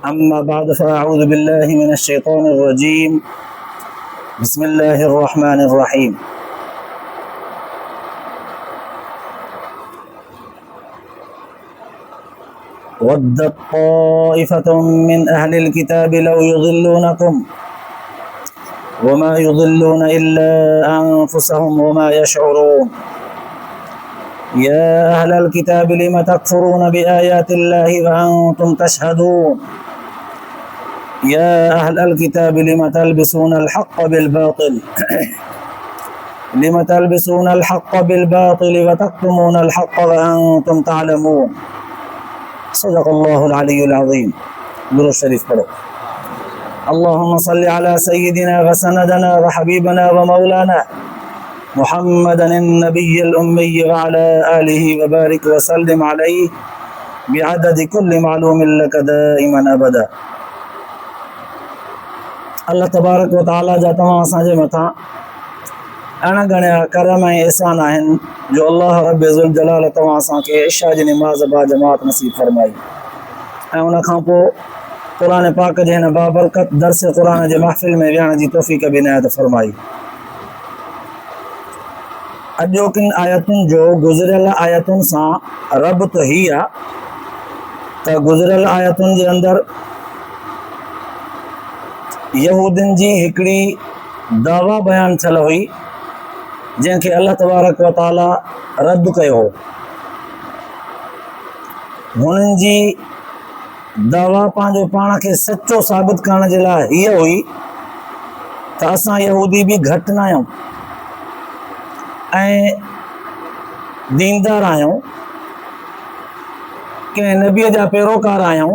अम्मा बाद फ़अऊज़ु बिल्लाहि मिनश्शैतानिर रजीम बिस्मिल्लाहिर रहमानिर रहीम। वद्दत ताइफ़तुम मिन अहलिल किताबि लौ युज़िल्लूनकुम वमा युज़िल्लूना इल्ला अनफुसहुम वमा यशऊरून। या अहलल किताबि लिम तकफुरून बिआयातिल्लाहि व अंतुम तशहदून। या अहलल किताबि लिम तल्बिसूनल हक़्क़ बिल बातिल व तक्तुमूनल हक़्क़ व अंतुम तअलमून। सदक़ल्लाहुल अलियुल अज़ीम। दुरूद शरीफ पढ़ो। अल्लाहुम्मा सल्लि अला सय्यिदिना व सनदना व हबीबना व मौलाना मुहम्मदन नबिय्यिल उम्मिय्य व अला आलिहि व बारिक व सल्लिम अलैहि बिअददि कुल्लि मालूमिन लक दाइमन अबदा। अल्लाह तबारक व तआला जा तमाम असांजे मथां अणगणिया करम ऐं एहसान आहिनि जो अल्लाह रब ज़ुल जलाल तव्हां असांखे इशा जी नमाज़ बा जमात नसीब फरमाई ऐं उन खां पोइ क़ुर पाक जे हिन बाबरकत दर्स क़ुर जे महफ़िल में विहण जी तौफ़ीक़ बि इनायत फरमाई। अॼोकिन आयतुनि जो गुज़िरियल आयतुनि सां रब्त ही आहे त गुज़िरियल आयतुनि जे अंदरि यहूदियुनि जी हिकिड़ी दावा बयान थियल हुई जंहिंखे अल्लाह तबारक व तआला रद्द कयो हो। हुननि जी दावा पंहिंजो पाण खे सचो साबित करण जे लाइ हीअ हुई त असां यहूदी बि घटि न आहियूं ऐं दीनदार आहियूं, कंहिं नबीअ जा पैरोकार आहियूं,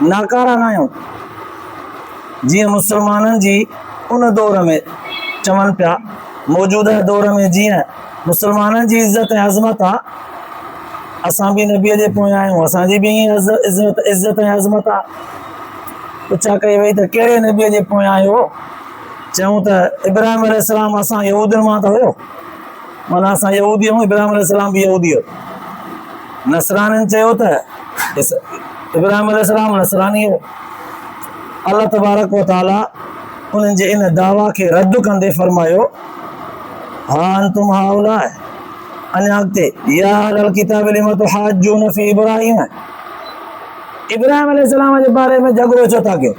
नाकारा न आहियूं। जीअं मुसलमाननि जी उन दौर में चवनि पिया, मौजूदा दौर में जीअं मुसलमाननि जी इज़त ऐं अज़मत आहे, असां बि नबीअ जे पोयां आहियूं, असांजी बि ईअं इज़त ऐं अज़मत आहे। पुछा कई वई त कहिड़े नबीअ जे पोयां आहियो? चयूं त इब्राहिम अलैहिस्सलाम असां यहूदियुनि मां त हुयो, माना असां यहूदी आहियूं, इब्राहिम अलैहिस्सलाम बि यहूदी हो। नसरानियुनि चयो त इब्राहिम अलैहिस्सलाम नसरानी हो। अल्लाह तबारक व तआला उन्हनि जे इन दावा खे रद्द कंदे फरमायो, हा अंतुम हाउलाए अञा अॻिते, या अहलल किताबि लिम तुहाज्जून फी इब्राहीम, इब्राहिम अलैहिस्सलाम जे बारे में झगड़ो छो था कयो?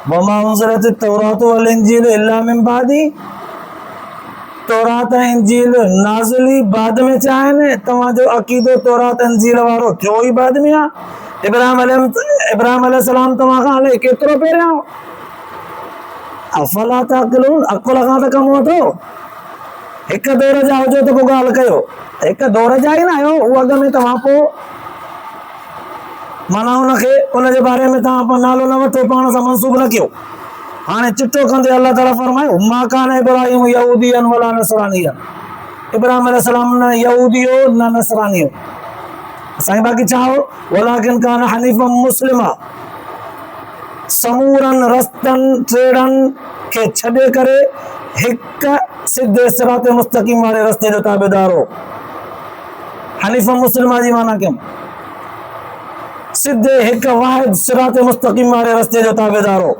वमा उनज़िलत तौरात वल इंजील इल्ला मिन बादी, तौरात ऐं इंजील नाज़िल ई बाद में थिया आहिनि, तव्हांजो अक़ीदो तौरात इंजील वारो थियो ई बाद में आहे। इब्राहिम अलैहिस्सलाम तव्हां खां हले केतिरो पहिरियां हो। अफला ताक़िलून, अक़ुल खां त कमु वठो। हिकु दौर जा हुजो त को ॻाल्हि कयो, हिकु दौर जा ई न आहियो, उहो अॻ में तव्हां पोइ माना हुनखे उनजे बारे में तव्हां नालो न वठो, पाण सां मनसूब न कयो। हाणे चिटो कंदे अल्लाह ताला फरमायो, मा कान इब्राहीम यहूदियन वला नसरानियन, इब्राहिम अलैहिस्सलाम न यहूदी हो न नसरानी हो। साईं बाक़ी छा हो? वलाकिन कान हनीफम मुस्लिमा, समूरनि रस्तनि टेड़नि खे छॾे करे हिकु सिधे सिराते मुस्तक़ीम वारे रस्ते जो ताबेदार हो। हनीफम मुस्लिमा जी माना कयूं सिधे हिकु वाहिद सिराते मुस्तक़ीम वारे रस्ते जो ताबेदार हो।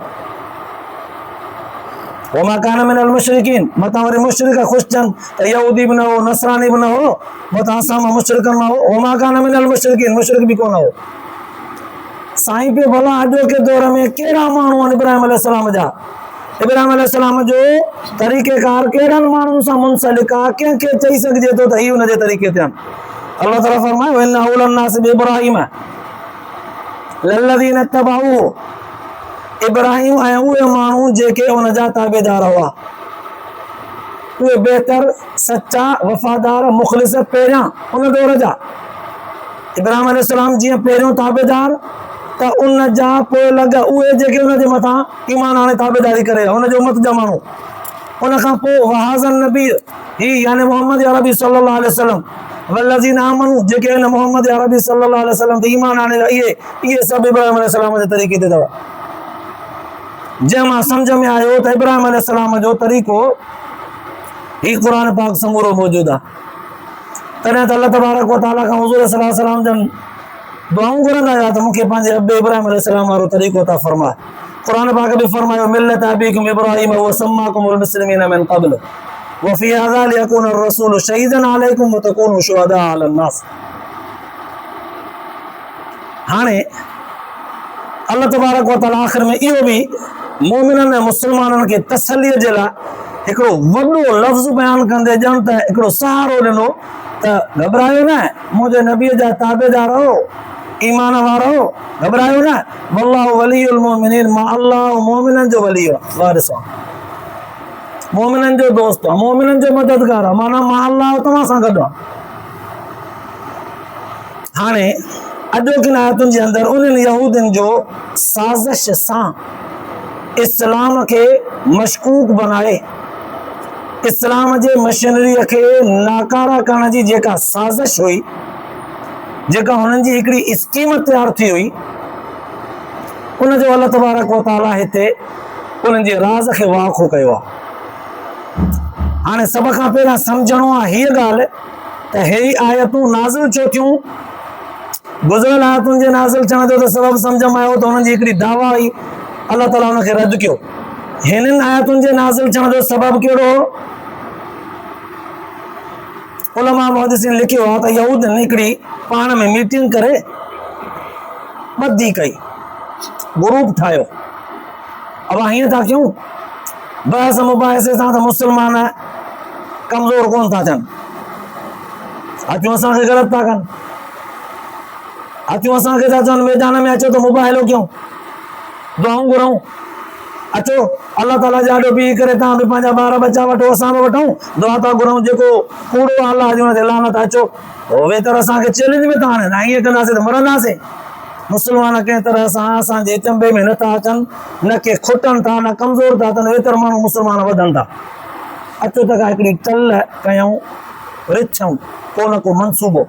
वमा कान मिनल मुशरिकीन, मतां वरी मुशरिक ख़ुशि थियनि त यहूदी बि न हो, नसरानी बि न हो, मतां असां मां मुशरिकनि मां हो। वमा कान मिनल मुशरिकीन, मुशरिक बि कोन हो। साईं पियो भला अॼोके दौर में कहिड़ा माण्हू आहिनि इब्राहिम अलैहिस्सलाम जा? इब्राहिम अलैहिस्सलाम जो तरीक़ेकार कहिड़नि माण्हुनि सां मुंसलिक आहे? कंहिंखे चई सघिजे थो त हीअ हुनजे तरीक़े ते आहिनि? अल्लाह ताला फरमायो, इन्ना औलन नास बिइब्राहीम लल्लज़ीन इत्तबऊहु, इब्राहिम ऐं उहे माण्हू जेके उन जा ताबेदार हुआ, उहे बहितर सचा वफ़ादार मुख़लिस पहिरियां उन दौर जा। इब्राहिम अलैहिस्सलाम जीअं पहिरियों ताबेदार त उन जा पोइ लॻ उहे जेके उन जे मथां ईमान हाणे ताबेदारी करे उन जे उमत जा माण्हू। उन खां पोइ वहाज़न नबी ही यानी मोहम्मद अरबी सल्लल्लाहु अलैहि वसल्लम वल्लज़ीन आमनू, जेके हिन मोहम्मद अरबी सल्लल्लाहु अलैहि वसल्लम ते ईमान आणे इहे सभु इब्राहिम अलैहिस्सलाम जे तरीक़े ते अथव। जंहिं मां सम्झ में आयो त इब्राहिम अलैहिस्सलाम जो तरीक़ो ही क़ुर पाक समूरो मौजूदु आहे। तॾहिं त अल्लाह तबारक व तआला खां हुज़ूर सल्लल्लाहु अलैहि वसल्लम जन दुआऊं घुरंदा हुआ त मूंखे पंहिंजे अबे इब्राहिम अलैहिस्सलाम वारो तरीक़ो था फरमाए। क़ुरान पाक में फरमायो मिल्लत अबीकुम इब्राहिम व सम्माकुमुल मुस्लिमीन मिन क़ब्ल व फी हाज़ा लियकुन अर्रसूलु शहीदन अलैकुम व तकूनु शुहदा अलन नास। हाणे अल्लाह तबारक व तआला आख़िर में इहो बि मोमिननि ऐं मुस्लमाननि खे तसलीअ जे लाइ हिकिड़ो वॾो लफ़्ज़ बयानु कंदे ॼण त हिकिड़ो सहारो ॾिनो त घबरायो न, मुंहिंजे नबीअ जा ताबेदार हो, ईमान वारो, घबरायो न। वल्लाहु वलियुल मोमिनीन, मां अल्लाह मोमिननि जो वली आहे, वारिस आहे, मोमिननि जो दोस्त आहे, मोमिननि जो मददगार आहे, माना मां अल्लाह तव्हां सां गॾु आहे। हाणे अॼोकिन आयतुनि जे अंदरि उन्हनि यहूदियुनि जो साज़िश सां इस्लाम खे मशकूक बनाए, इस्लाम जे मशीनरीअ खे नाकारा करण जी जेका साज़िश हुई, जेका हुननि जी हिकिड़ी स्कीम तयारु थी हुई, उनजो अल्लाह तबारक व तआला हिते उन्हनि जे राज़ खे वाक़ो कयो आहे। हाणे सभ खां पहिरियां सम्झणो आहे हीअ ॻाल्हि त हे आयतूं नाज़िल छो थियूं। गुज़िरियल आयतुनि जे नाज़िल थियण जो त सबबु सम्झ में आयो त हुननि जी हिकिड़ी दावा हुई, अल्लाह ताला हुनखे रद्द कयो। हिननि आयतुनि जे नाज़िल थियण जो सबबु कहिड़ो हो? उलमा मुहद्दिसीन लिखियो आहे त यहूदियुनि हिकिड़ी पाण में मीटिंग करे ॿधी कई, ग्रुप ठाहियो। अब हीअं था कयूं बहस मुबाहिसे सां त मुस्लमान कमज़ोर कोन था थियनि, हथियूं असांखे ग़लति था कनि, हथियूं असांखे था चवनि मैदान में अचो त मुबाहिलो कयूं, दुआऊं घुरऊं, अचो अल्लाह ताला जा ॾियो बीह करे तव्हां बि पंहिंजा ॿार बच्चा वठो, असां बि वठूं, दुआ था घुरऊं, जेको कूड़ो आहे अल्लाह जी हुन ते लानत, अचो। उहे तरह असांखे चैलेंज में था आणनि, न ईअं कंदासीं त मरंदासीं। मुस्लमान कंहिं तरह सां असांजे चंबे में नथा अचनि, न के खुटनि था, न कमज़ोर था थियनि, वेतर माण्हू मुस्लमान वधनि था। अचो त का हिकिड़ी टल कयूं, रिथियूं को न को मनसूबो।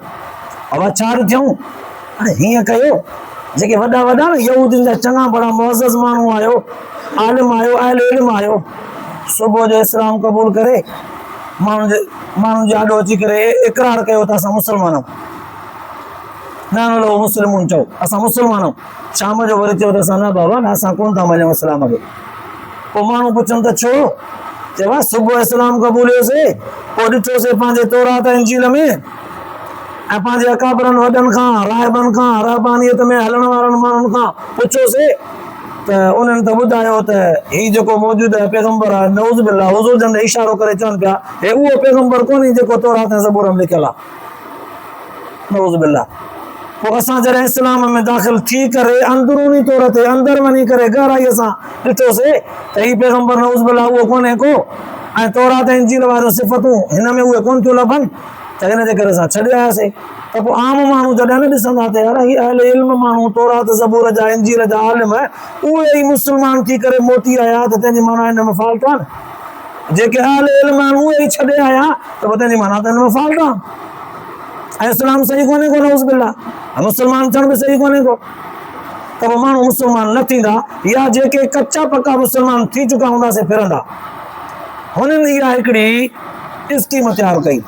अब छा थियूं? हाणे हीअं कयो, जेके वॾा वॾा न यहूदियुनि जा चङा बड़ा मुअज़्ज़ज़ माण्हू आयो, आलिम आयो, अहले इल्म आयो, सुबुह जो इस्लाम क़बूल करे माण्हुनि जे आॾो अची करे इक़रार कयो त असां मुस्लमान आहियूं। न लो मुस्लिमून चओ, असां मुस्लमान आहियूं। शाम जो वरी चयो त असां न बाबा न, असां कोन था मञूं इस्लाम खे। पोइ माण्हू पुछनि त छो? चयो सुबुह इस्लाम क़बूलियोसीं, पोइ ॾिठोसीं पंहिंजे तौरात इंजील में ऐं पंहिंजे अकाबरनि वॾनि खां, राहिबनि खां, रहबानियत में हलण वारनि माण्हुनि खां पुछियोसीं त उन्हनि त ॿुधायो त हीउ जेको मौजूदु आहे पैगम्बर आहे, नऊज़ बिल्लाह, हुज़ूर जन इशारो करे चवनि पिया हे उहो पैगम्बर कोन्हे जेको तौरात ऐं ज़बूर में लिखियलु आहे, नऊज़ बिल्लाह। पोइ असां जॾहिं इस्लाम में दाख़िल थी करे अंदरूनी तौर ते अंदरि वञी करे गहराईअ सां ॾिठोसीं त हीउ पैगम्बर नऊज़ बिल्लाह उहो कोन्हे को, ऐं तौरात ऐं इंजील वारियूं सिफ़तूं हिन में उहे कोन थियूं लभनि, त हिन जे करे असां छॾे आयासीं। त पोइ आम माण्हू जॾहिं न ॾिसंदा त यार हीअ अहले इल्म माण्हू, तौरात ज़बूर जा, इंजील जा आलिम, उहे ई मुस्लमान थी करे मोटी आया, त तंहिंजी माना हिन में फॉल्ट आहे न। जेके अहले इल्म आहिनि उहे ई छॾे आया, त पोइ तंहिंजी माना त हिन में फॉल्ट आहे, ऐं इस्लाम सही कोन्हे को, नऊज़ बिल्लाह, मुस्लमान थियण बि सही कोन्हे को। त पोइ माण्हू मुस्लमान न थींदा, या जेके कचा पका मुस्लमान थी चुका हूंदासीं फिरंदा। हुननि इहा हिकिड़ी स्कीम तयारु कई,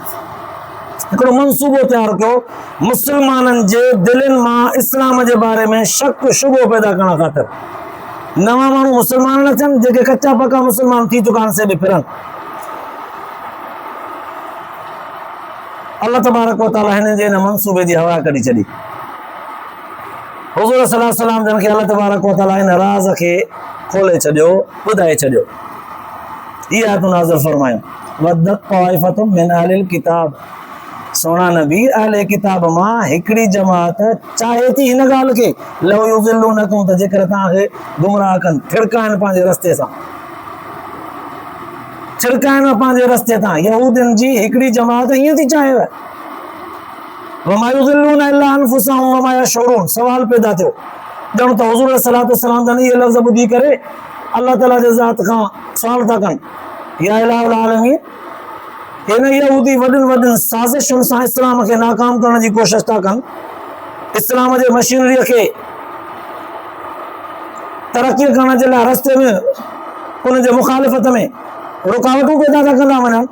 हिकिड़ो मनसूबो तयारु कयो, मुस्लमाननि जे दिलनि मां इस्लाम जे बारे में शक शुबो पैदा करण ख़ातिर नवां माण्हू मुस्लमान न थियनि, जेके कचा पका मुस्लमान थी चुका आहिनि से बि फिरनि। अल्लाह तबारक व तआला हिन जे हिन मनसूबे जी हवा कढी छॾी। हुज़ूर सल्लल्लाहु अलैहि वसल्लम जन खे अल्लाह तबारक व तआला हिन राज़ खे खोले छॾियो, ॿुधाए छॾियो। इहा आयतूं नाज़िल फरमायूं, वदत तवाइफ़तुम मिन अहलिल किताब, सोना नबी अहले किताब मां हिकिड़ी जमात चाहे थी हिन ॻाल्हि खे लव युज़िल्लूनकुम, त जेकर तव्हांखे गुमराह कनि, थिरकाइनि पंहिंजे रस्ते सां, छिड़काइनि पंहिंजे रस्ते तां। यहूदियुनि जी हिकिड़ी जमात हीअं थी चाहेव, वमा युज़िल्लून इल्ला अनफुसहुम वमा यशऊरून। सवाल पैदा थियो, ॼण त हुज़ूर सल्लल्लाहु अलैहि वसल्लम जन इहे लफ़्ज़ ॿुधी करे अल्लाह ताला जे ज़ात खां सवाल था कनि, या इलाहुल आलमीन, हिन यहूदी वॾियुनि वॾियुनि साज़िशुनि सां इस्लाम खे नाकाम करण जी कोशिश था कनि, इस्लाम जे मशीनरीअ खे तरक़ी करण जे लाइ रस्ते में उन जे मुखालिफ़त में रुकावटूं पैदा था कंदा वञनि,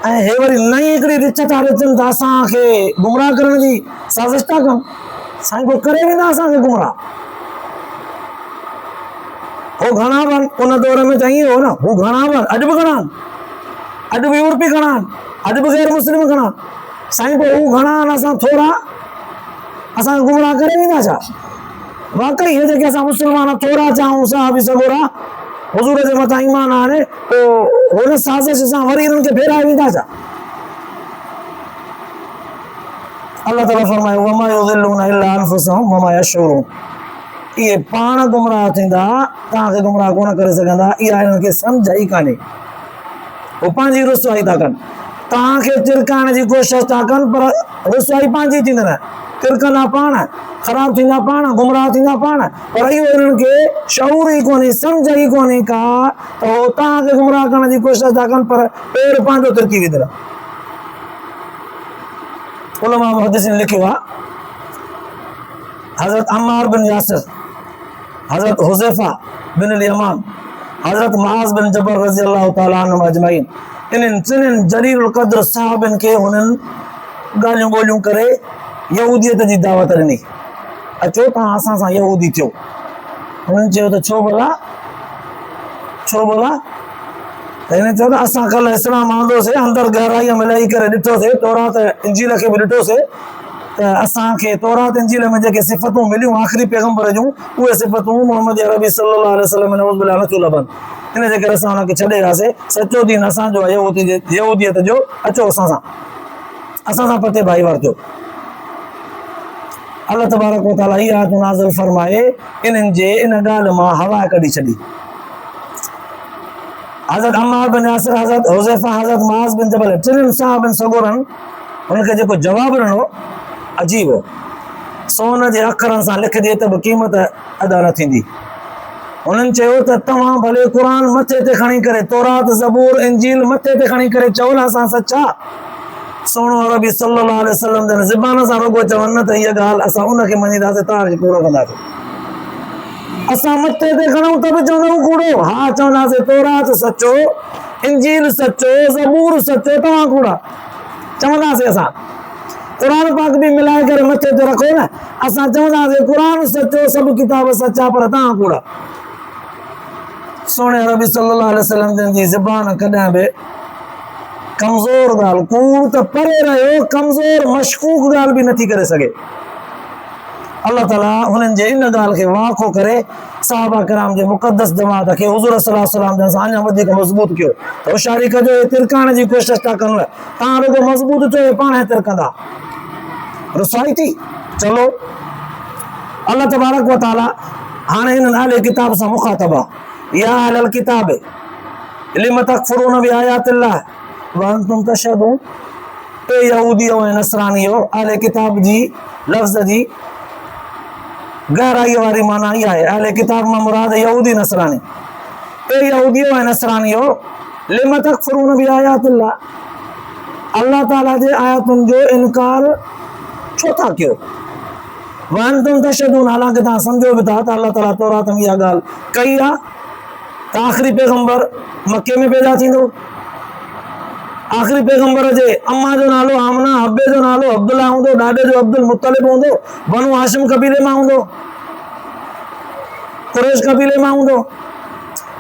ऐं हे वरी नई हिकिड़ी रिच था रचनि त असांखे गुमराह करण जी साज़िश था कनि। साईं को करे वेंदा असांखे गुमराह। हो घणा बि उन दौर में त ईअं हो न, हू घणा बि अॼु बि घणा आहिनि, अॼु बि यूरोपी घणा आहिनि, अॼु बि गैर मुस्लिम घणा आहिनि। साईं पोइ हू घणा आहिनि, असां थोरा असांखे गुमराह करे वेंदा छा? वाकई हे जेके असां मुस्लमान थोरा चाहूं साहबी सगोरा हुजूर जे मथां ईमान आणे, पोइ हुन साज़िश सां वरी हिननि खे फेराए वेंदा छा? अल्लाह ताला फरमायो वमा युज़िल्लूना इल्ला अनफुसहुम वमा यशऊरून। इहे पाण गुमराह थींदा, तव्हांखे गुमराह कोन करे सघंदा। इहा हिननि खे सम्झ ई कान्हे, उहे पंहिंजी रुसवाई था कनि, तव्हांखे तिरकाइण जी कोशिशि था कनि, पर रुसवाई पंहिंजी थींदनि, तिरकंदा पाण, ख़राब थींदा पाण, गुमराह थींदा पाण। पर इहो हिननि खे शऊर ई कोन्हे, सम्झ ई कोन्हे का त उहो तव्हांखे गुमराह करण जी कोशिशि था कनि, पर पेर पंहिंजो तिरकी विधल। उलमा मुहद्दिसीन लिखियो आहे, हज़रत अम्मार बिन यासिर, हज़रत हुज़ैफा बिन यमान, हज़रत मुआज़ बिन जबल रज़ी अल्लाह तआला अन्हुम अजमईन, इन्हनि टिनिनि जलील क़द्र साहबनि खे हुननि ॻाल्हियूं ॿोलियूं करे यहूदियत जी दावत ॾिनी। अचो तव्हां असां सां यहूदी थियो। हुननि चयो त छो भला, छो भला? त हिन चयो त असां कल्ह इस्लाम आंदोसीं, अंदरि गहराईअ में लही करे ॾिठोसीं, तौरात इंजील खे बि ॾिठोसीं, त असांखे तौरात इंजील में जेके सिफ़तूं मिलियूं आख़िरी पैगंबर जूं, उहे सिफ़तूं मुहम्मद अरबी सल्लल्लाहु अलैहि वसल्लम में नऊज़ बिल्लाह नथियूं लभनि। इन जे करे असां हुनखे छॾे वियासीं। सचो दीन असांजो आहे यहूदियत जो। अचो असां सां पते भाईवार थियो। अल्लाह तबारक व तआला इहा आयत नाज़िल फरमाए, इन्हनि जे इन ॻाल्हि मां हवा कढी छॾी। हज़रत अम्मार बिन यासिर, हज़रत हुज़ैफा, हज़रत मुआज़ बिन जबल, टिनिनि साहबनि सगोरनि हुनखे जेको जवाबु ॾिनो अजीब हो। सोन जे अखरनि सां लिखिजे त बि क़ीमत अदा न थींदी। उन्हनि चयो त तव्हां भले क़ुर मथे ते खणी करे, तौरात ज़बूर इंजील मथे ते खणी करे चओ न असां सचा, सोनो अरबी सल्लल्लाहु अलैहि वसल्लम जन ज़बान सां रुगो चवनि न त इहा ॻाल्हि असां उनखे मञीदासीं, तव्हांखे कूड़ो कंदासीं। असां मथे ते खणूं त बि चवंदा कूड़ो, हा चवंदासीं तौरात सचो, इंजील सचो, ज़बूर सचो, तव्हां कूड़ा चवंदासीं। असां क़ुर पाक बि मिलाए करे मथे ते रखो न, असां चवंदासीं क़ुर सचो, सभु किताब सचा, पर तव्हां कूड़ा। सोने अरबी सल्लल्लाहु अलैहि वसल्लम जन जी ज़बान कॾहिं बि कमज़ोर ॻाल्हि, कूड़ त परे रहियो, कमज़ोर मशकूक ॻाल्हि बि नथी करे सघे। अल्लाह ताला हुननि जे इन ॻाल्हि खे वाक़ो करे साहबा किराम जे मुक़द्दस जमात खे हुज़ूर सल्लल्लाहु अलैहि वसल्लम जन सां अञा वधीक मज़बूत कयो। त होशियारी कजो, तिरकाइण जी कोशिशि था कनि, तव्हां रुगो मज़बूत थियो, पाण तिरकंदा, रुसवाई थी। चलो अल्लाह तबारक व तआला हाणे हिननि अहले किताब सां मुख़ातब आहे, या अहलल किताब लिम तकफुरून बिआयातिल्लाह व अंतुम तशहदून। ए यहूदियो ऐं नसरानियो, अहले किताब जी लफ़्ज़ जी गहराई वारी माना इहा आहे, अहले किताब मां मुराद यहूदी नसरानी। ए यहूदियो ऐं नसरानियो, लिम तकफुरून बिआयातिल्लाह, अल्लाह ताला जे आयतुनि जो इनकार छो था कयो? व अंतुम तशहदून, हालांकि तव्हां सम्झो बि था त अल्लाह ताला तौरात में इहा ॻाल्हि कई आहे त आख़िरी पैगंबर मके में पैदा थींदो। आख़िरी पैगंबर जे अम्मा जो नालो आमना, अब्बे जो नालो अब्दुल्ला हूंदो, ॾाॾे जो अब्दुल मुत्तलिब हूंदो, बनु हाशिम कबीले मां हूंदो, कुरैश कबीले मां हूंदो।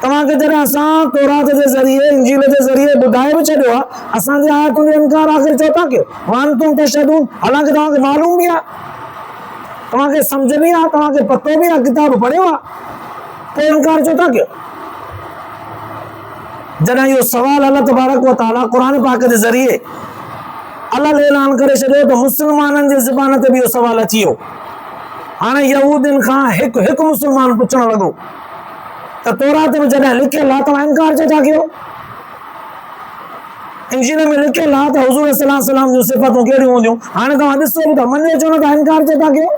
तव्हांखे जॾहिं असां तौरात जे ज़रिए, इंजील जे ज़रिए ॿुधाए बि छॾियो आहे, असांजे आयतुनि जो इनकार आख़िर छो था कयो? वांतुम तशहदून, हालांकि तव्हांखे मालूम बि आहे, तव्हांखे सम्झ बि आहे, तव्हांखे पतो बि आहे, किताब पढ़ियो आहे, पोइ इनकार छो था कयो? जॾहिं इहो सवाल अल्लाह तबारक व तआला क़ुर पाक जे ज़रिए अल्लाह ऐलान करे छॾियो, त मुस्लमाननि जे ज़बान ते बि इहो सवाल अची वियो। हाणे यहूदियुनि खां हिकु मुस्लमान पुछणु लॻो त तौरात में जॾहिं लिखियलु आहे तव्हां इनकार छो था कयो? इंजील में लिखियलु आहे त हुज़ूर सल्लल्लाहु अलैहि वसल्लम जूं सिफ़तूं कहिड़ियूं हूंदियूं, हाणे तव्हां ॾिसो बि था, मञो छो नथा, इनकार छो था कयो?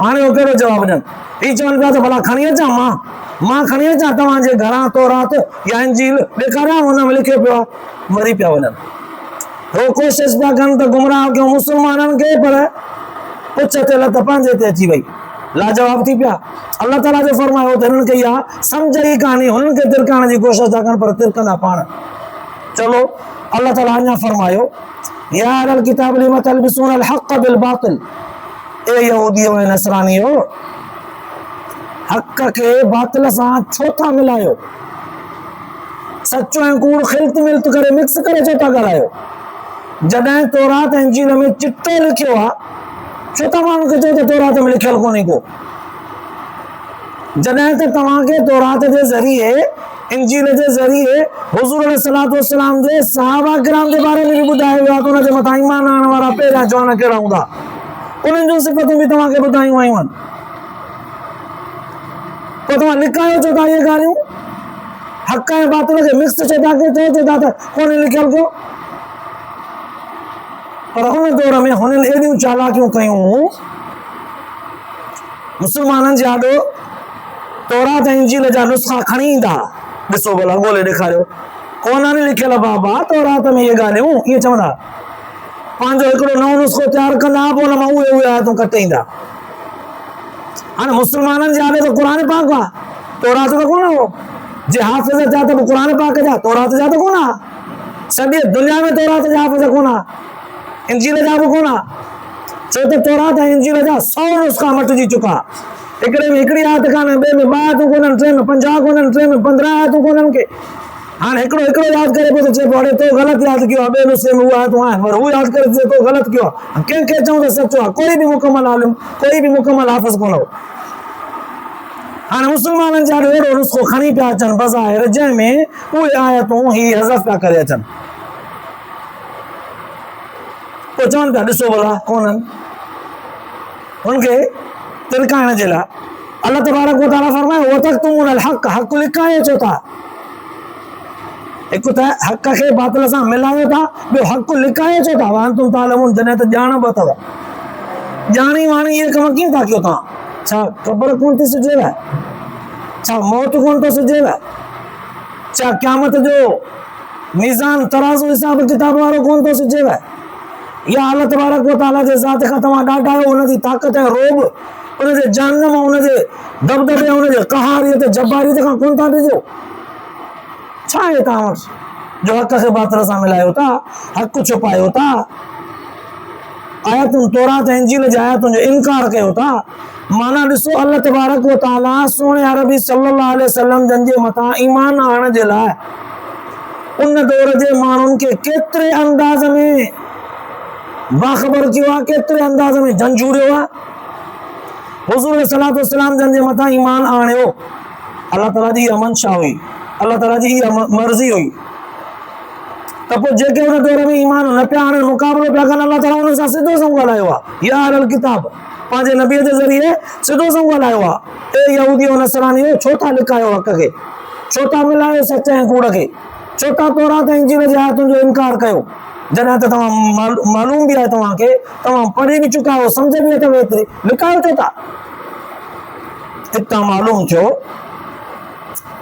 हाणे उहो कहिड़ो जवाबु ॾियनि? हीअ चवनि पिया त भला खणी अचां, मां खणी अचां तव्हांजे घरां तौरात या इंजील ॾेखारियां, हुन में लिखियो पियो आहे, मरी पिया वञनि। हो कोशिशि पिया कनि त गुमराह कयूं मुस्लमाननि खे, पर पुछ ते लत पंहिंजे ते अची वई, लाजवाब थी पिया। अल्लाह ताला जो फरमायो त हिननि खे इहा सम्झ ई कान्हे, हुननि खे तिरकाइण जी कोशिशि था कनि, पर तिरकंदा पाण। चलो अल्लाह ताला अञा फरमायो, या अहलल किताब लिम तलबिसून अल हक़ बिल बातिल, ए यहूदियो ऐं नसरानियो, हक़ खे बातिल सां छो था मिलायो? सचो ऐं कूड़ खिल्त मिल्त करे मिक्स करे छो था करायो? जॾहिं तौरात ऐं इंजील में चिट्टो लिखियो आहे, छो था माण्हू खे चओ त तौरात में लिखियल कोन्हे को? जॾहिं त तव्हांखे तौरात जे ज़रिए, इंजील जे ज़रिए हुज़ूर अलैहिस्सलातु वस्सलाम जे सहाबा किराम जे बारे में भी ॿुधायो वियो आहे त उन जे मथां ईमान आणण वारा पहिरियां जवान कहिड़ा हूंदा, उन्हनि जूं सिफ़तूं बि तव्हांखे ॿुधायूं आयूं आहिनि। पोइ तव्हां लिकायो छो था इहे ॻाल्हियूं? हक़ ऐं बातिल खे मिक्स छो था कयो? चओ था त कोन्हे लिखियल को? पर उन दौर में हुननि एॾियूं चालाकियूं कयूं, मुस्लमाननि जे आॾो तौरात ऐं इंजील जा नुस्ख़ा खणी ईंदा, ॾिसो भला ॻोल्हे ॾेखारियो, कोन्हनि लिखियल बाबा तौरात में इहे ॻाल्हियूं, ईअं चवंदा। पंहिंजो हिकिड़ो नओं नुस्ख़ो तयारु कंदा, पोइ हुन मां उहे आयतूं कटे ईंदा। हाणे मुस्लमाननि जे आॾे त क़ुर पाक आहे, तौरात त कोन हो। जे हाफ़िज़ थिया त क़ुर पाक जा, तौरात जा त कोन आहे। सॼी दुनिया में तौरात जा हाफ़िज़ कोन आहे, इंजील जा बि कोन आहे। छो त तौरात ऐं इंजील जा 100 नुस्ख़ा मटिजी चुका। हिकिड़े में हिकिड़ी आयत कान्हे, ॿिए में 2 आयतूं कोन्हनि, 3 में 50 कोन्हनि, 3 में 15 आयतूं कोन्हनि के। हाणे हिकिड़ो यादि करे पोइ त चए पोइ तो ग़लति यादि कयो आहे, ॿिए नुस्ख़े में उहे आयतूं आहिनि, पर हू यादि करे चए तो ग़लति कयो आहे। कंहिंखे चऊं त सचो आहे, कोई बि मुकमल आलिम, कोई बि मुकमल हाफ़िज़ कोन हो। हाणे मुस्लमाननि जा अहिड़ो नुस्ख़ो खणी पिया अचनि बज़ाहिर, जंहिंमें उहे आयतूं ही हज़फ़ पिया करे अचनि। पोइ चवनि पिया ॾिसो भला कोन्हनि, हुनखे तिरकाइण जे लाइ अल्लाह तबारक व तआला फरमाए वतक्तुमूनल हक़, हक़ लिकायो छो था? हिकु त हक़ खे बातिल सां मिलायो था, ॿियो हक़ लिकायो छो था? वांतुम तालमून, जॾहिं त ॼाण बि अथव। ॼाणी वाणी इहे कम कीअं था कयो तव्हां? छा क़बर कोन थी सुझेव? छा मौत कोन थो सुझेव? छा क़यामत जो मीज़ान तराज़ू हिसाब किताब वारो कोन थो सुझेव? या अल्लाह तबारक व तआला जे ज़ात खां तव्हां ॾाढा आहियो, उनजी ताक़त ऐं रोब, उनजे जानम, उनजे दबदबे, उनजे क़हारियत जब्बारियत खां कोन था ॾिजो? छा आहे तव्हां वटि जो हक़ खे बातिल सां मिलायो था, हक़ छुपायो था, आयतुनि तौरात ऐं इंजील जे आयतुनि जो इनकार कयो था? माना ॾिसो, अल्लाह तबारक व तआला सोने अरबी सल्लल्लाहु अलैहि वसल्लम जन जे मथां ईमान आणण जे लाइ उन दौर जे माण्हुनि खे केतिरे अंदाज़ में बाख़बर कियो आहे, केतिरे अंदाज़ में झंझूरियो आहे। हुज़ूर सल्लल्लाहु अलैहि वसल्लम जन जे मथां ईमान आणियो, अल्लाह ताला जी इहा मंशा हुई, अल्लाह ताला जी इहा मर्ज़ी हुई। त पोइ जेके हुन दौर में ईमान न पिया आणनि, मुक़ाबिलो पिया कनि, अल्लाह ताला हुननि सां सिधो संग ॻाल्हायो आहे। या अहलल किताब, पंहिंजे नबीअ जे ज़रिए सिधो संग ॻाल्हायो आहे। ए यहूदियो नसरानियो, छो था लिकायो हक़ खे? छो था मिलायो सच ऐं कूड़ खे? छो था तौरात ऐं इंजील जे आयतुनि जो इनकार कयो? जॾहिं त तव्हां मालूम बि आहे, तव्हांखे, तव्हां पढ़ी बि चुका आहियो, सम्झ बि अथव, एतिरी लिकायो छो था? हितां मालूम थियो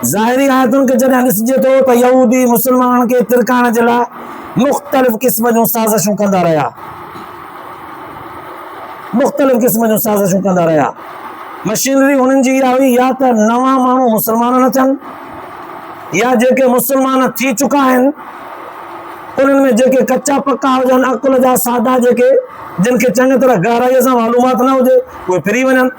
ज़ाहिरी आयतुनि खे जॾहिं ॾिसिजे थो त यहूदी मुस्लमाननि खे तिरकाइण जे लाइ मुख़्तलिफ़ क़िस्म जूं साज़िशूं कंदा रहिया, मुख़्तलिफ़ क़िस्म जूं साज़िशूं कंदा रहिया। मशीनरी हुननि जी इहा हुई, या त नवां माण्हू मुस्लमान न थियनि, या जेके मुस्लमान थी चुका आहिनि उन्हनि में जेके कच्चा पक्का हुजनि, अकुल जा सादा, जेके जिन खे चङी तरह गहराईअ सां मालूमात न हुजे, उहे फिरी वञनि।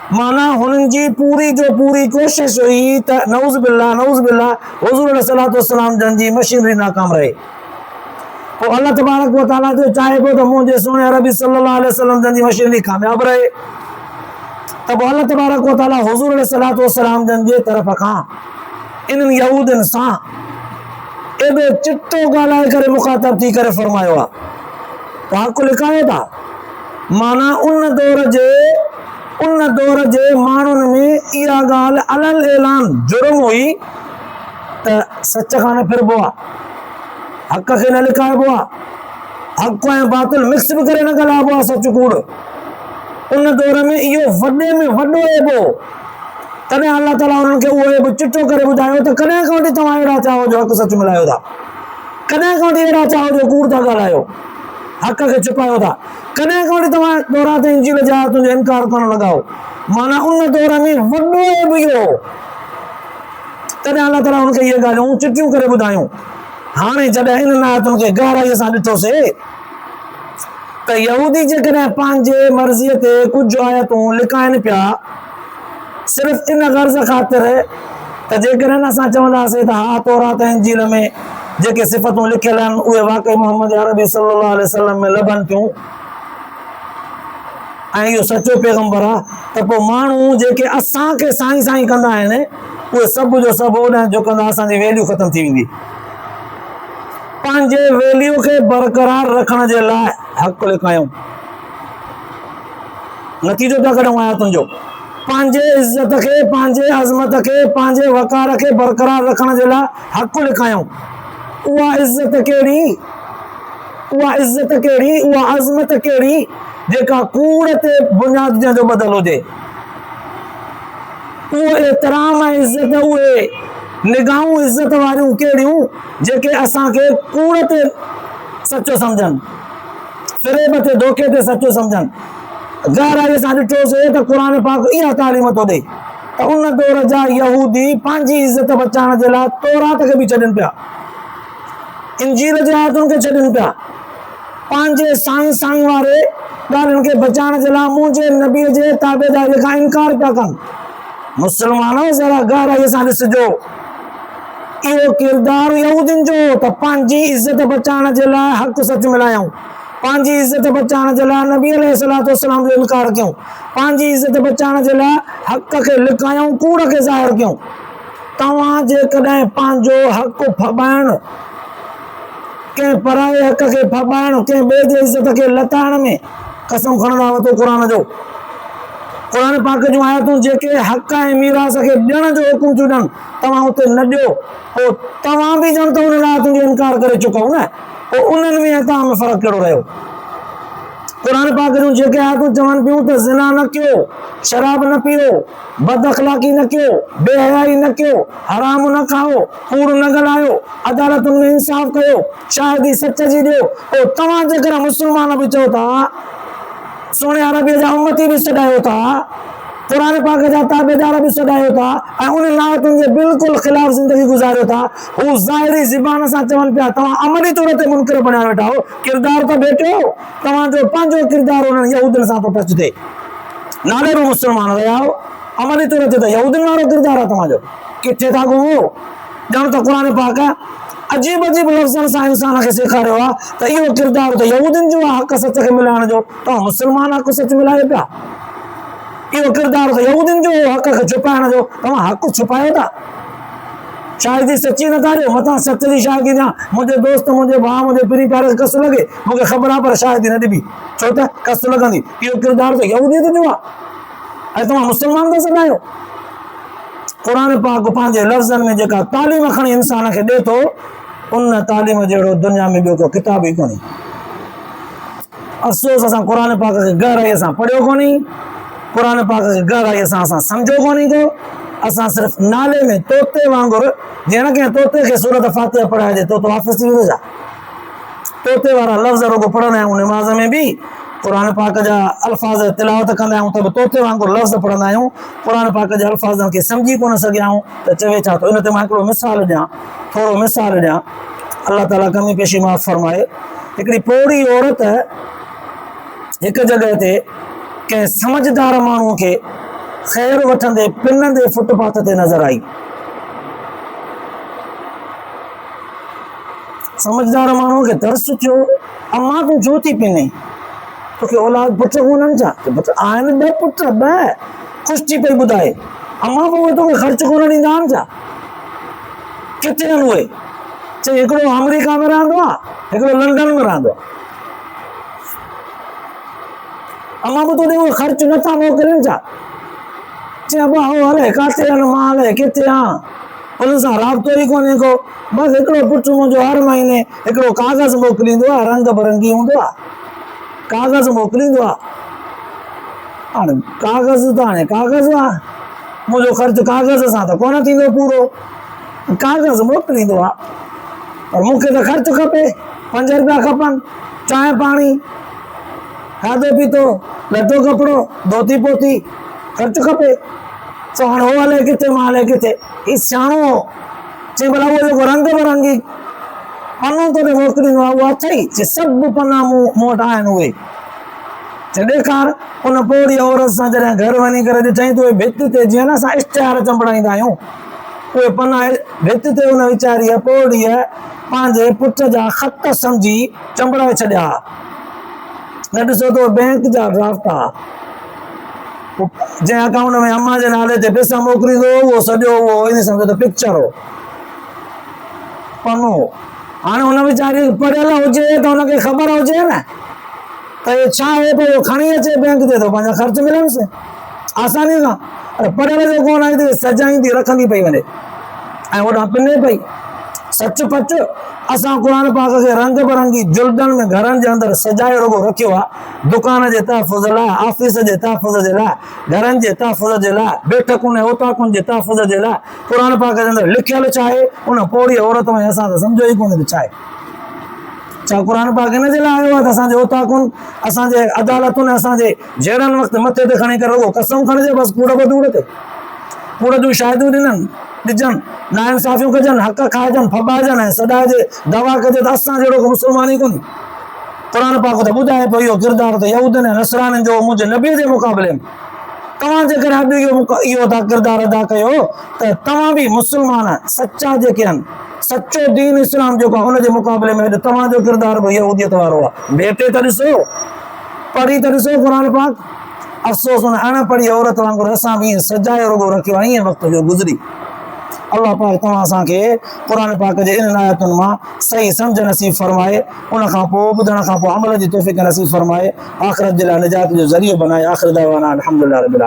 माना हुननि जी पूरी जो पूरी कोशिश हुई त नऊज़ बिल्लाह हुज़ूर सल्लल्लाहु अलैहि जन जी मशीनरी नाकाम रहे। पोइ अल्लाह तबारक व तआला जो चाहे पियो त मुंहिंजे सोने अरबी सल्लल्लाहु अलैहि वसल्लम जन जी मशीनरी कामयाब रहे। त पोइ अल्लाह तबारक व तआला हुज़ूर सल्लल्लाहु अलैहि जन जे तरफ़ खां इन्हनि यहूदियुनि सां एॾो चिट्टो ॻाल्हाए करे मुखातब थी करे फरमायो आहे त हक़ लिकायो था। माना उन दौर जे माण्हुनि में इहा ॻाल्हि अलल ऐलान जुर्म हुई त सच खां न फिरबो आहे, हक़ खे न लिकाइबो आहे, हक़ ऐं बातिल मिक्स बि करे न ॻाल्हाइबो आहे, सच कूड़। उन दौर में इहो वॾे में वॾो एबो, तॾहिं अल्लाह ताला हुननि खे उहो एबो चिट्टो करे ॿुधायो त कॾहिं खां वठी तव्हां अहिड़ा चाहो जो हक़ सच मिलायो था, कॾहिं खां वठी अहिड़ा चाहो जो कूड़ था ॻाल्हायो, हक़ खे छुपायो था, कॾहिं खां वठी तव्हां तौरात ऐं इंजील जे आयतुनि जो इनकार करणु लॻाओ। माना उन दौर में वॾो एबो इहो, तॾहिं अल्लाह ताला हुनखे इहे ॻाल्हियूं चिटियूं करे ॿुधायूं। हाणे जॾहिं इन्हनि आयतुनि खे गहराईअ सां ॾिठोसीं त यहूदी जेकॾहिं पंहिंजे मर्ज़ीअ ते कुझु आयतूं लिकाइनि पिया सिर्फ़ इन गर्ज़ ख़ातिर त जेकॾहिं असां चवंदासीं त हा तौरात ऐं इंजील में जेके सिफ़तूं लिखियल आहिनि उहे वाक़ई मोहम्मद अरबी सल्लल्लाहु अलैहि वसल्लम में लभनि थियूं ऐं इहो सचो पैगंबर आहे, त पोइ माण्हू जेके असांखे साईं साईं कंदा आहिनि उहे सभु जो सभु ओॾांहुं झुकंदा, असांजी वैल्यू ख़तम थी वेंदी। पंहिंजे वैल्यू खे बरक़रार रखण जे लाइ हक़ लिकायूं, नतीजो था कढूं आयतुनि जो। पंहिंजे इज़त खे, पंहिंजे अज़मत खे, पंहिंजे वक़ार खे बरक़रार रखण जे लाइ हक़ लिकायूं। उहा इज़त कहिड़ी, उहा इज़त कहिड़ी, उहा अज़मत कहिड़ी जेका कूड़ ते बुनियाद जो बदल हुजे। उहो एतिराम ऐं इज़त, उहे निगाहूं इज़त वारियूं कहिड़ियूं जेके असांखे कूड़ ते सचो सम्झनि, फ़रेब ते धोखे ते सचो सम्झनि। गहराईअ सां ॾिठोसीं त क़ुर पाक इहा तालीम थो ॾे त उन दौर जा यहूदी पंहिंजी इज़त बचाइण जे लाइ तौरात खे बि छॾनि पिया, इंजील जे आयतुनि खे छॾनि पिया, पंहिंजे साईं साईं वारे ॻाल्हियुनि खे बचाइण जे लाइ मुंहिंजे नबीअ जे ताबेदारी खां इनकार पिया कनि। मुस्लमानो ज़रा गहराईअ सां ॾिसिजो, इहो किरदारु यहूदियुनि जो त पंहिंजी इज़त बचाइण जे लाइ हक़ सच मिलायूं, पंहिंजी इज़त बचाइण जे लाइ नबी अलैहिस्सलातु वस्सलाम जो इनकार कयूं, पंहिंजी इज़त बचाइण जे लाइ हक़ खे लिकायूं, कूड़ खे ज़ाहिर कयूं। तव्हां जेकॾहिं पंहिंजो हक़ फॿाइण, कंहिं पराए हक़ खे फॿाइण, कंहिं ॿिए जे इज़त खे लताइण में कसम खणंदा वरितो क़ुर जो, क़ुर पाक जूं आयतूं जेके हक़ ऐं मीरास खे ॾियण जो हुकुम थियूं ॾियनि, तव्हां उते न ॾियो, पोइ तव्हां बि ॼण त उन आयतुनि जो इनकार करे चुकऊं न, पोइ उन्हनि में ऐं तव्हां में फ़र्क़ु कहिड़ो रहियो। क़ुर पाक जूं जेके आयतूं चवनि पियूं त ज़िना न कयो, शराब न पियो, बद अख़लाक़ी न कयो, बेहयाई न कयो, हराम न खाओ, कूड़ न ॻाल्हायो, अदालतुनि में इंसाफ़ कयो, शाहिदी सच जी ॾियो, पोइ तव्हां जेकॾहिं मुस्लमान बि चओ था, सोने अरबीअ जा उम्मती बि सॾायो था, क़ुर पाक जा ताबेदार बि सॾायो था ऐं उन आयतुनि जे बिल्कुलु ख़िलाफ़ ज़िंदगी गुज़ारियो था, हू ज़ाहिरी ज़बान सां चवनि पिया, तव्हां अमली तौर ते मुनकर बणिया वेठा हो, किरदार त भेटियो, तव्हांजो पंहिंजो किरदार उन्हनि यहूदियुनि सां थो टच थिए। नाले बि मुस्लमान रहिया हो, अमली तौर ते त यहूदियुनि वारो किरदार आहे तव्हांजो, किथे था घुमो। ॼण त क़ुर पाक अजीब अजीब लफ़्ज़नि सां इंसान खे सेखारियो आहे त इहो किरदार त यहूदियुनि जो आहे, हक़ सच खे मिलाइण जो, तव्हां मुस्लमान हक़ सच मिलायो पिया। इहो किरदार त यहूदियुनि जो हक़ खे छुपाइण जो, तव्हां हक़ छुपायो था। शाहिदी सची न करियो, मथां सच जी शाहिदी ॾियां, मुंहिंजे दोस्त, मुंहिंजे भाउ, मुंहिंजे पीरी प्यारे खे कस लॻे, मूंखे ख़बर आहे पर शाहिदी न ॾिबी, छो त कस लॻंदी। इहो किरदार त यहूदियत जो आहे ऐं तव्हां मुस्लमान था सॾायो। क़ुर पाक पंहिंजे लफ़्ज़नि में जेका तालीम खणी इंसान खे ॾिए थो, उन तालीम जहिड़ो दुनिया में ॿियो को किताब ई कोन्हे। अफ़सोस असां क़ुर पाक खे गहराईअ सां पढ़ियो कोन्हे, क़ुर पाक खे गहराईअ सां असां सम्झो कोन्हे को, असां सिर्फ़ु नाले में तोते वांगुरु, जीअं न कंहिं तोते खे सूरत फातिहा पढ़ाइजे तो हाफ़िज़ थी वेंदो छा, तोते वारा लफ़्ज़ रुॻो पढ़ंदा आहियूं, निमाज़ में बि क़ुर पाक जा अल्फाज़ तिलावत कंदा आहियूं त बि तोते वांगुरु लफ़्ज़ पढ़ंदा आहियूं, क़ुर पाक जे अल्फाज़नि खे सम्झी कोन सघिया आहियूं त चवे छा थो। इन ते मां हिकिड़ो मिसाल ॾियां, थोरो मिसाल ॾियां, अलाह ताला कमी पेशी माफ़ फरमाए। हिकिड़ी पोड़ी औरत हिकु जॻह ते कंहिं समझदार माण्हूअ खे ख़ैर वठंदे पिनंदे फुटपाथ ते नज़र आई। समझदार माण्हूअ खे तरस थियो, अम्मा तूं छो थी पिने, तोखे औलाद पुट कोन्हनि छा? पुट आहिनि, ॿ पुट, ॿ। ख़ुशि थी पई ॿुधाए, अम्मा पोइ तोखे ख़र्च कोन ॾींदा आहिनि छा? किथे आहिनि उहे? चई हिकिड़ो अमेरिका में रहंदो आहे, हिकिड़ो लंडन में रहंदो आहे। अम्मा पोइ तोॾे उहे ख़र्च नथा मोकिलनि छा? चई अब्बा हो हले, किथे आहिनि, मां हले किथे आहियां, उन्हनि सां राब्तो ई कोन्हे को। बसि हिकिड़ो पुटु मुंहिंजो हर महीने हिकिड़ो कागज़ मोकिलींदो आहे, रंग बिरंगी हूंदो आहे, कागज़ मोकिलींदो आहे। हाणे कागज़ त हाणे कागज़ आहे, मुंहिंजो ख़र्चु कागज़ सां त कोन थींदो पूरो, कागज़ मोकिलींदो आहे, पर मूंखे त ख़र्चु खपे, 5 रुपया खपनि, चांहि पाणी, खाधो पीतो, लटो कपिड़ो, धोती पोती, ख़र्चु खपे। सो हाणे हो हले किथे, मां हले किथे। ही सियाणो चई भला उहो जेको रंग बिरंगी पनो तो मोकिलींदो आहे उहा अथई जे सभु पना मूं वटि आहिनि उहे ॾेखार उन पोड़ी औरत सां जॾहिं घर वञी करे ॾिठई त उहे भित ते जीअं न असां इश्तिहार चंबड़ाईंदा आहियूं उहे पना भित ते उन वीचारीअ पोड़ीअ पंहिंजे पुट जा ख़त सम्झी चंबड़ाए छॾिया न ॾिसो त बैंक जा ड्राफ्ट आहे जंहिं अकाउंट में अम्मा जे नाले ते पैसा मोकिलींदो उहो सॼो उहो ईअं सम्झो त पिक्चर हो पनो हाणे हुन वीचारी पढ़ियल हुजे त हुनखे ख़बर हुजे न त इहो छा आहे पियो खणी अचे बैंक ते त पंहिंजा ख़र्च मिलनिसि आसानी सां पढ़ियल जो कोन आहे सजाईंदी रखंदी पई वञे ऐं होॾां पिने पई सच पच असां क़ुर पाक खे रंग बिरंगी जुल्दनि में घरनि जे अंदरि सजाए रुगो रखियो आहे दुकान जे तहफ़ुज़ लाइ ऑफिस जे तहफ़ुज़ जे लाइ घरनि जे तहफ़ुज़ जे लाइ बैठकुनि ऐं ओताकुनि जे तहफ़ुज़ जे लाइ क़ुर पाक जे अंदरि लिखियलु छा आहे उन पोड़ी औरत में असां त सम्झो ई कोन्हे त छा आहे छा क़ुर पाक हिन जे लाइ आयो आहे त असांजे ओताकुनि असांजे अदालतुनि असांजे जहिड़नि वक़्तु मथे ते खणी करे रुगो कसम खणिजे बसि कूड़ बदूड़ ते कूड़ जूं शाहिदियूं ॾिननि ॾिजनि नाइंसाफ़ियूं कजनि हक़ खाइजनि फॿाइजनि ऐं सॾाइजे दवा कजे त असां जहिड़ो को मुस्लमान ई कोन्हे क़ुर पाक त ॿुधाए पियो इहो किरदारु त यहूदनि ऐं नसराननि जो मुंहिंजे नबीअ जे मुक़ाबले में तव्हां जेकर अॼु इहो था किरदारु अदा कयो त तव्हां बि मुस्लमान सचा जेके आहिनि सचो दीन इस्लाम जेको आहे हुनजे मुक़ाबले में अॼु तव्हांजो किरदारु बि यहूदियत वारो आहे भेटे त ॾिसो पढ़ी त ॾिसो क़ुर पाक अफ़सोस हुन अणपढ़ी औरत वांगुरु असां बि ईअं सजाए रुगो रखियो आहे ईअं वक़्त जो गुज़री अल्लाह पाक तव्हां असांखे क़ुर पाक जे इन आयतुनि मां सही सम्झ नसीब फरमाए उन खां पोइ ॿुधण खां पोइ अमल जी तौफ़ीक़ नसीब फरमाए आख़िरत जे लाइ निजात जो ज़रियो बनाए आख़िर दावाना अल्हम्दुलिल्लाह रब्बिल आलमीन।